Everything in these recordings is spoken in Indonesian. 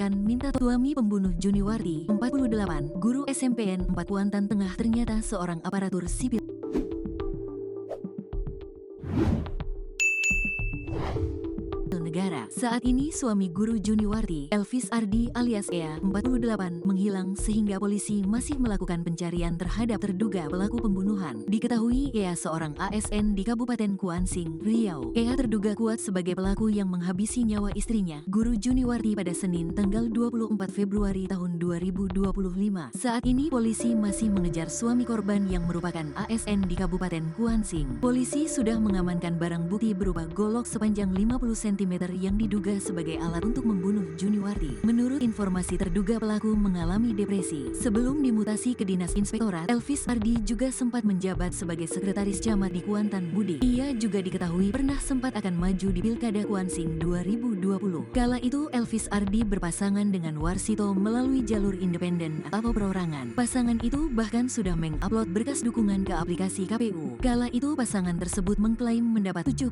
berteriakan minta suami pembunuh Juniwarti, 48, guru SMPN 4 Kuantan Tengah ternyata seorang aparatur sipil negara. Saat ini suami guru Juniwarti, Elvis Ardi alias Ea, 48, menghilang sehingga polisi masih melakukan pencarian terhadap terduga pelaku pembunuhan. Diketahui Ea seorang ASN di Kabupaten Kuansing, Riau. Ea terduga kuat sebagai pelaku yang menghabisi nyawa istrinya, guru Juniwarti pada Senin tanggal 24 Februari tahun 2025. Saat ini polisi masih mengejar suami korban yang merupakan ASN di Kabupaten Kuansing. Polisi sudah mengamankan barang bukti berupa golok sepanjang 50 cm yang diduga sebagai alat untuk membunuh Juniwarti. Menurut informasi terduga pelaku mengalami depresi. Sebelum dimutasi ke Dinas Inspektorat, Elvis Ardi juga sempat menjabat sebagai sekretaris camat di Kuantan Budi. Ia juga diketahui pernah sempat akan maju di Pilkada Kuansing 2020. Kala itu Elvis Ardi berpasangan dengan Warsito melalui jalur independen atau perorangan. Pasangan itu bahkan sudah mengupload berkas dukungan ke aplikasi KPU. Kala itu pasangan tersebut mengklaim mendapat 17.000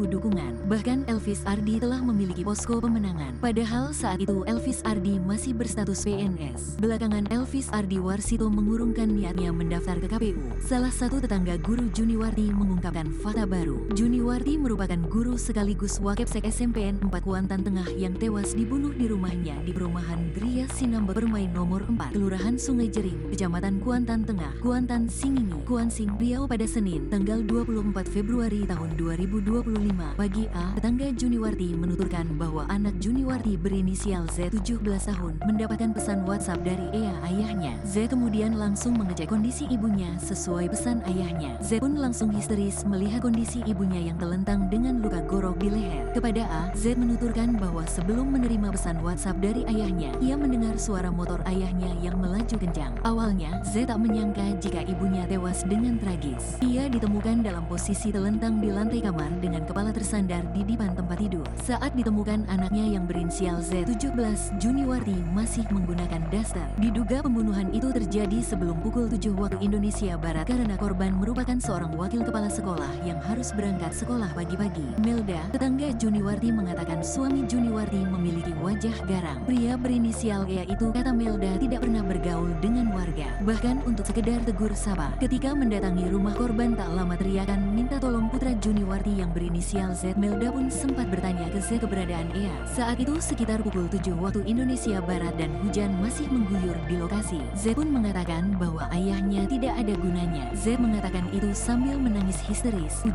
dukungan. Bahkan Elvis Ardi telah memiliki posko pemenangan. Padahal saat itu Elvis Ardi masih berstatus PNS. Belakangan Elvis Ardi Warsito mengurungkan niatnya mendaftar ke KPU. Salah satu tetangga guru Juniwarti mengungkapkan fakta baru. Juniwarti merupakan guru sekaligus Wakepsek SMPN 4 Kuantan Tengah yang tewas dibunuh di rumahnya di perumahan Gria Sinambe Permai nomor 4, Kelurahan Sungai Jering, Kecamatan Kuantan Tengah, Kuantan Singingi, Kuansing, Riau pada Senin, tanggal 24 Februari tahun 2025. Pagi A, tetangga Juniwarti menuturkan bahwa anak Juniwarti berinisial Z 17 tahun mendapatkan pesan WhatsApp dari Ea ayahnya. Z kemudian langsung mengecek kondisi ibunya sesuai pesan ayahnya. Z pun langsung histeris melihat kondisi ibunya yang terlentang dengan luka gorok di leher. Kepada A, Z menuturkan bahwa sebelum menerima pesan WhatsApp dari ayahnya, ia mendengar suara motor ayahnya yang melaju kencang. Awalnya, Z tak menyangka jika ibunya tewas dengan tragis. Ia ditemukan dalam posisi terlentang di lantai kamar dengan kepala tersandar di dipan tempat tidur. Saat ditemukan anaknya yang berinisial Z17, Juniwarti masih menggunakan daster. Diduga pembunuhan itu terjadi sebelum pukul 7 waktu Indonesia Barat karena korban merupakan seorang wakil kepala sekolah yang harus berangkat sekolah pagi-pagi. Melda, tetangga Juniwarti mengatakan suami Juniwarti memiliki wajah garang. Pria berinisial Ea itu, kata Melda, tidak pernah bergaul dengan warga. Bahkan untuk sekedar tegur sapa. Ketika mendatangi rumah korban tak lama teriakan minta tolong putra Juniwarti yang berinisial Z. Melda pun sempat bertanya ke Z keberadaan Ea. Saat itu sekitar pukul 7 waktu Indonesia Barat dan hujan masih mengguyur di lokasi. Z pun mengatakan bahwa ayahnya tidak ada gunanya. Z mengatakan itu sambil menangis histeris.